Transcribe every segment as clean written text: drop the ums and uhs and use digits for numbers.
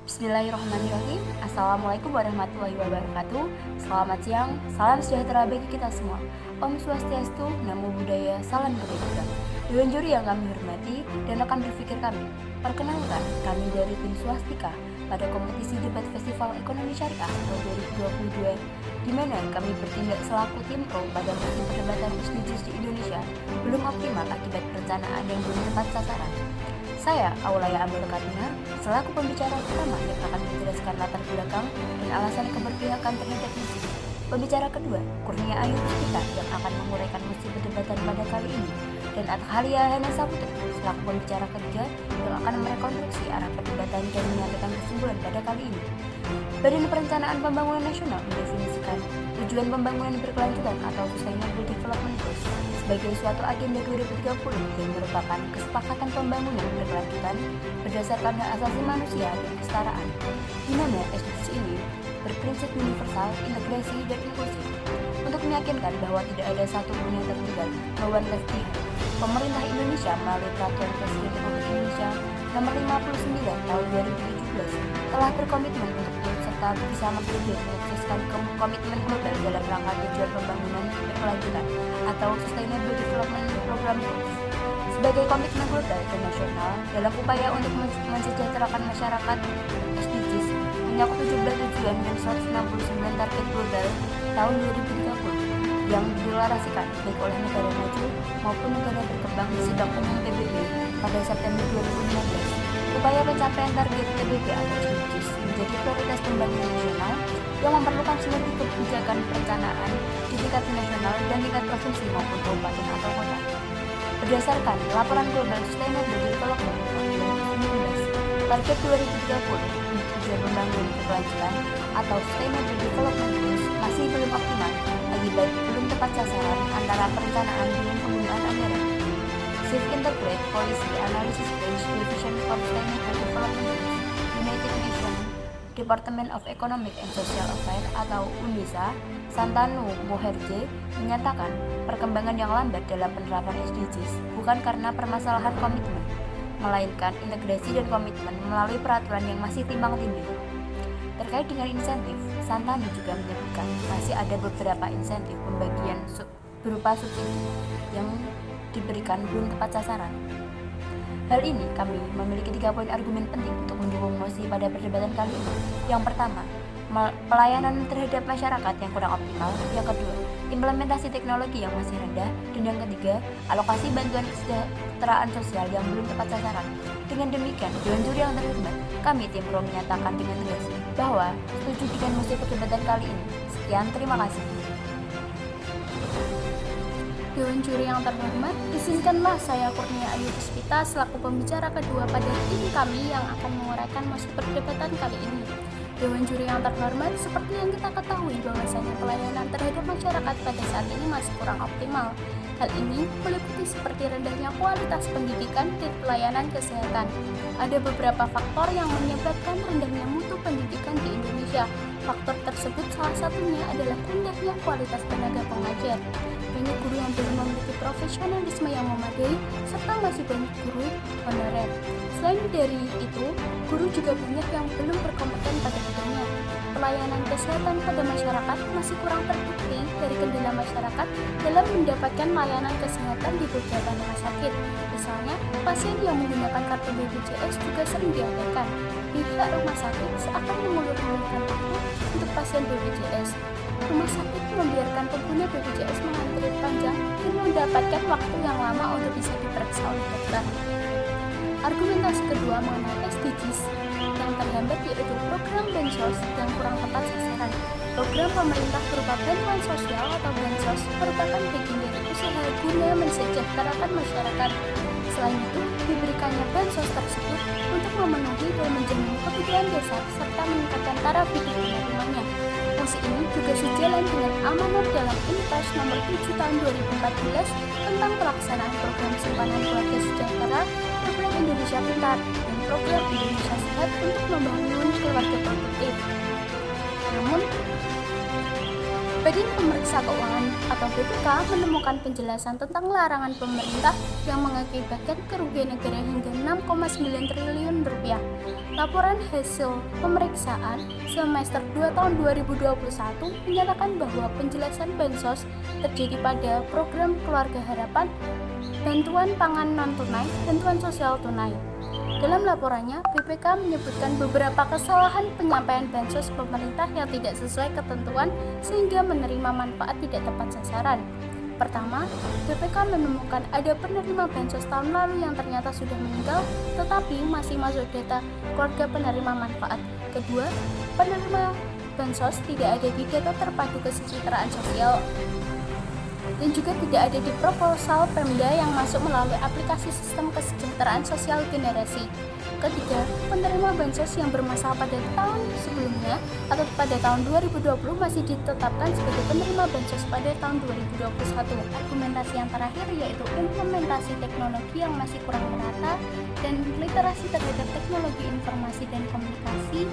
Bismillahirrahmanirrahim. Assalamualaikum warahmatullahi wabarakatuh. Selamat siang, salam sejahtera bagi kita semua. Om Swastiastu, Namo Buddhaya, Salam Kebajikan. Dewan juri yang kami hormati dan rekan berpikir kami, perkenalkan kami dari tim Swastika pada kompetisi debat Festival Ekonomi Syariah tahun 2022, di mana kami bertindak selaku tim pro pada musim perdebatan SDGs di Indonesia belum optimal akibat perencanaan yang belum tepat sasaran. Saya, Aulaya Abdul Katina, selaku pembicara pertama yang akan menjelaskan latar belakang dan alasan keberpihakan terhadap misi. Pembicara kedua, Kurnia Ayu Puspita yang akan menguraikan misi perdebatan pada kali ini, dan Athalia Hana Saputri selaku pembicara ketiga yang akan merekonstruksi arah perdebatan dan menyampaikan kesimpulan pada kali ini. Badan Perencanaan Pembangunan Nasional mendefinisikan tujuan pembangunan berkelanjutan atau Sustainable Development Goals sebagai suatu agenda 2030 yang merupakan kesepakatan pembangunan berkelanjutan berdasarkan hak asasi manusia dan kesetaraan, di mana SDGs ini berprinsip universal, integrasi, dan inklusif. Untuk meyakinkan bahwa tidak ada satu pun yang tertinggal, no one left behind, pemerintah Indonesia melalui Peraturan Presiden Republik Indonesia Nomor 59 Tahun 2017 telah berkomitmen untuk turut serta bisa memperoleh menyukseskan komitmen global dalam rangka tujuan pembangunan berkelanjutan atau Sustainable Development Program Goals sebagai komitmen global dan nasional dalam upaya untuk mensejahterakan masyarakat. SDGs mencakup 17 tujuan dan 169 target global tahun 2030 yang dideklarasikan baik oleh negara maju maupun negara berkembang di sidang umum PBB pada September 2015. Upaya pencapaian target PBB atau SDGs menjadi prioritas pembangunan nasional yang memerlukan sinergi kebijakan perencanaan di tingkat nasional dan tingkat provinsi maupun kabupaten atau kota. Berdasarkan laporan Global Sustainable Development tahun 2019, target 2030 untuk tujuan pembangunan berkelanjutan atau Sustainable Development Goals masih belum optimal akibat belum tepat sasaran antara perencanaan dengan penggunaan anggaran. Shift Integrate Policy Analysis Based Division for Sustainable Development Goals, United Nations Department of Economic and Social Affairs atau UNDESA, Santanu Muherje menyatakan perkembangan yang lambat dalam penerapan SDGs bukan karena permasalahan komitmen, melainkan integrasi dan komitmen melalui peraturan yang masih timbang tindih. Terkait dengan insentif, Santanu juga menyebutkan masih ada beberapa insentif pembagian berupa subsidi yang diberikan belum tepat sasaran. Hal ini kami memiliki 3 poin argumen penting untuk mendukung mosi pada perdebatan kali ini. Yang pertama, pelayanan terhadap masyarakat yang kurang optimal. Yang kedua, implementasi teknologi yang masih rendah. Dan yang ketiga, alokasi bantuan kesejahteraan sosial yang belum tepat sasaran. Dengan demikian, Dewan Juri yang terhormat, kami tim Pro menyatakan dengan tegas bahwa setuju dengan mosi perdebatan kali ini. Sekian, terima kasih. Dewan Juri yang terhormat, izinkanlah saya Kurnia Ayu Puspita selaku pembicara kedua pada tim kami yang akan menguraikan mosi perdebatan kali ini. Dewan Juri yang terhormat, seperti yang kita ketahui bahwasanya pelayanan terhadap masyarakat pada saat ini masih kurang optimal. Hal ini meliputi seperti rendahnya kualitas pendidikan dan pelayanan kesehatan. Ada beberapa faktor yang menyebabkan rendahnya mutu pendidikan di Indonesia. Faktor tersebut salah satunya adalah rendahnya kualitas tenaga pengajar. Banyak guru yang belum memiliki profesionalisme yang memadai, serta masih banyak guru honorer. Selain dari itu, guru juga banyak yang belum berkompeten pada bidangnya. Pelayanan kesehatan pada masyarakat masih kurang terbukti dari kendala masyarakat dalam mendapatkan layanan kesehatan di beberapa rumah sakit. Misalnya, pasien yang menggunakan kartu BPJS juga sering diabaikan. Pihak rumah sakit seakan mengulur-ulurkan waktu untuk pasien BPJS. Rumah sakit membiarkan pengguna BPJS mengantri panjang dan mendapatkan waktu yang lama untuk bisa diperiksa oleh dokter. Argumentasi kedua mengenai SDGs yang terhambat yaitu program bansos yang kurang tepat sasaran. Program pemerintah berupa bantuan sosial atau bansos merupakan bagian dari usaha guna mensejahterakan masyarakat. Selain itu, diberikannya bansos tersebut untuk memenuhi dan menjamin kebutuhan dasar serta meningkatkan taraf hidup penerimanya. Fungsi ini juga sejalan dengan amanat dalam Inpres Nomor 7 Tahun 2014 tentang pelaksanaan program simpanan keluarga sejahtera, program Indonesia Pintar, dan program Indonesia Sehat untuk membangun keluarga produktif. Namun, Badan Pemeriksa Keuangan atau BPK menemukan penjelasan tentang larangan pemerintah yang mengakibatkan kerugian negara hingga 6,9 triliun rupiah. Laporan hasil pemeriksaan semester 2 tahun 2021 menyatakan bahwa penjelasan bansos terjadi pada program Keluarga Harapan, bantuan pangan non-tunai, bantuan sosial tunai. Dalam laporannya, BPK menyebutkan beberapa kesalahan penyampaian bansos pemerintah yang tidak sesuai ketentuan sehingga menerima manfaat tidak tepat sasaran. Pertama, BPK menemukan ada penerima bansos tahun lalu yang ternyata sudah meninggal tetapi masih masuk data keluarga penerima manfaat. Kedua, penerima bansos tidak ada di data terpadu kesejahteraan sosial dan juga tidak ada di proposal Pemda yang masuk melalui aplikasi sistem kesejahteraan sosial generasi. Ketiga, penerima bansos yang bermasalah pada tahun sebelumnya atau pada tahun 2020 masih ditetapkan sebagai penerima bansos pada tahun 2021. Argumentasi yang terakhir yaitu implementasi teknologi yang masih kurang merata dan literasi terhadap teknologi informasi dan komunikasi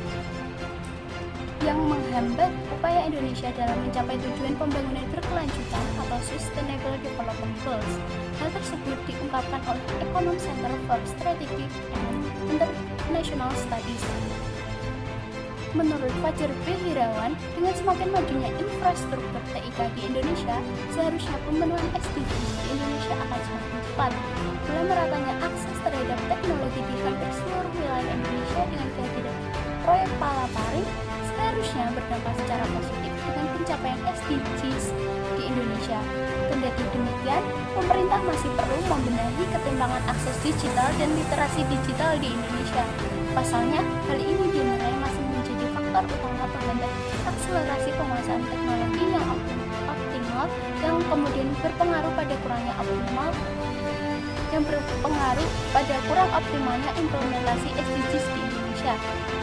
yang menghambat upaya Indonesia dalam mencapai tujuan pembangunan berkelanjutan atau Sustainable Development Goals. Hal tersebut diungkapkan oleh Econom Center for Strategic and International Studies. Menurut Fajar B. Hirawan, dengan semakin majunya infrastruktur TIK di Indonesia, seharusnya pemenuhan SDGs di Indonesia akan semakin cepat. Mulai meratanya akses terhadap teknologi di hampir seluruh wilayah Indonesia dengan kehadiran proyek Palaparing seharusnya berdampak secara positif dengan pencapaian SDGs di Indonesia. Kendati demikian, pemerintah masih perlu membenahi ketimpangan akses digital dan literasi digital di Indonesia. Pasalnya, hal ini dinilai masih menjadi faktor utama penghambat akselerasi penguasaan teknologi yang optimal yang kemudian berpengaruh pada kurang optimalnya implementasi SDGs di Indonesia.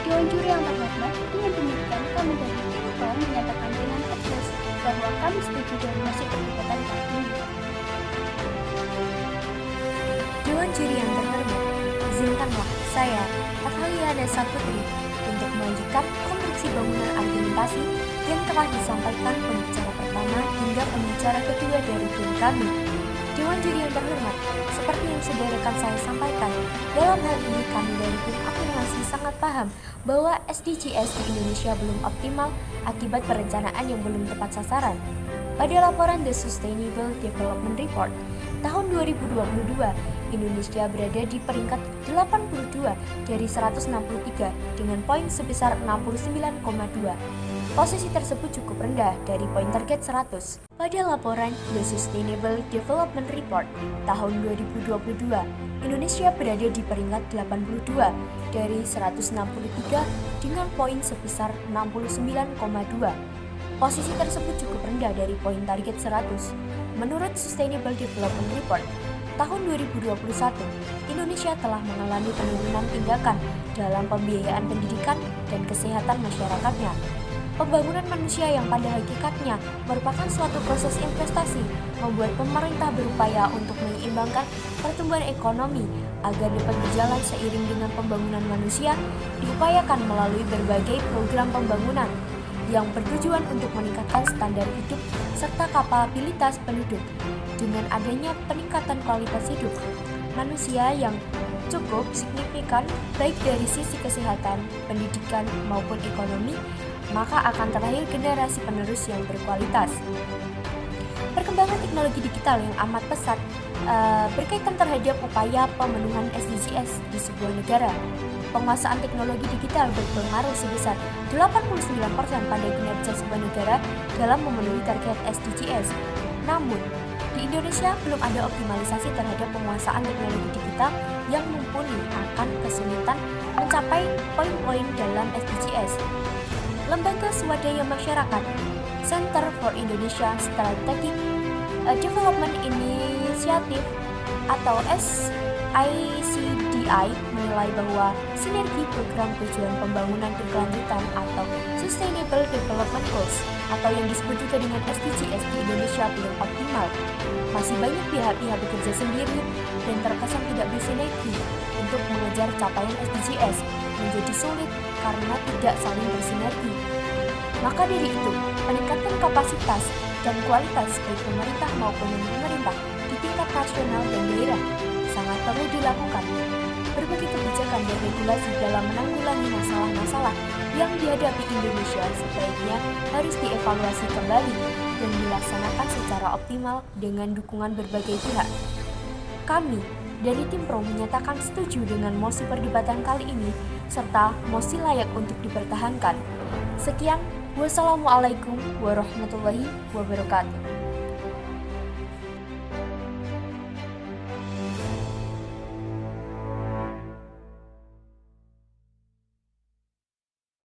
Dewan Juri yang terhormat, dengan demikian kami dari Info menyatakan dengan tegas bahwa kami setuju dengan hasil perdebatan kali ini. Dewan Juri yang terhormat, izinkanlah saya, Atalia Dasa Putri, untuk melanjutkan konstruksi bangunan argumentasi yang telah disampaikan pembicara pertama hingga pembicara kedua dari tim kami. Dewan Juri yang terhormat, seperti yang sudah rekan saya sampaikan, dalam hal ini kami dari tim afirmasi sangat paham bahwa SDGs di Indonesia belum optimal akibat perencanaan yang belum tepat sasaran. Pada laporan The Sustainable Development Report tahun 2022, Indonesia berada di peringkat 82 dari 163 dengan poin sebesar 69,2. Posisi tersebut cukup rendah dari poin target 100. Pada laporan The Sustainable Development Report tahun 2022, Indonesia berada di peringkat 82 dari 163 dengan poin sebesar 69,2. Posisi tersebut cukup rendah dari poin target 100. Menurut Sustainable Development Report tahun 2021, Indonesia telah mengalami penurunan tindakan dalam pembiayaan pendidikan dan kesehatan masyarakatnya. Pembangunan manusia yang pada hakikatnya merupakan suatu proses investasi membuat pemerintah berupaya untuk menyeimbangkan pertumbuhan ekonomi agar dapat berjalan seiring dengan pembangunan manusia diupayakan melalui berbagai program pembangunan yang bertujuan untuk meningkatkan standar hidup serta kapabilitas penduduk. Dengan adanya peningkatan kualitas hidup manusia yang cukup signifikan baik dari sisi kesehatan, pendidikan maupun ekonomi, maka akan terlahir generasi penerus yang berkualitas. Perkembangan teknologi digital yang amat pesat berkaitan terhadap upaya pemenuhan SDGs di sebuah negara. Penguasaan teknologi digital berpengaruh sebesar 89% pada kinerja sebuah negara dalam memenuhi target SDGs. Namun, di Indonesia belum ada optimalisasi terhadap penguasaan teknologi digital yang mumpuni akan kesulitan mencapai poin-poin dalam SDGs. Lembaga Swadaya Masyarakat Center for Indonesia Strategic Development Initiative atau SICDI menilai bahwa sinergi program tujuan pembangunan berkelanjutan atau Sustainable Development Goals atau yang disebut juga dengan SDGs di Indonesia belum optimal. Masih banyak pihak-pihak bekerja sendiri dan terkesan tidak bersinergi untuk mengejar capaian SDGs menjadi sulit karena tidak saling bersinergi. Maka dari itu, peningkatan kapasitas dan kualitas baik pemerintah maupun non-pemerintah di tingkat nasional dan daerah sangat perlu dilakukan. Berbagai kebijakan dan regulasi dalam menanggulangi masalah-masalah yang dihadapi Indonesia sebaiknya harus dievaluasi kembali dan dilaksanakan secara optimal dengan dukungan berbagai pihak. Kami dari tim Pro menyatakan setuju dengan mosi perdebatan kali ini serta mosi layak untuk dipertahankan. Sekian, wassalamualaikum warahmatullahi wabarakatuh.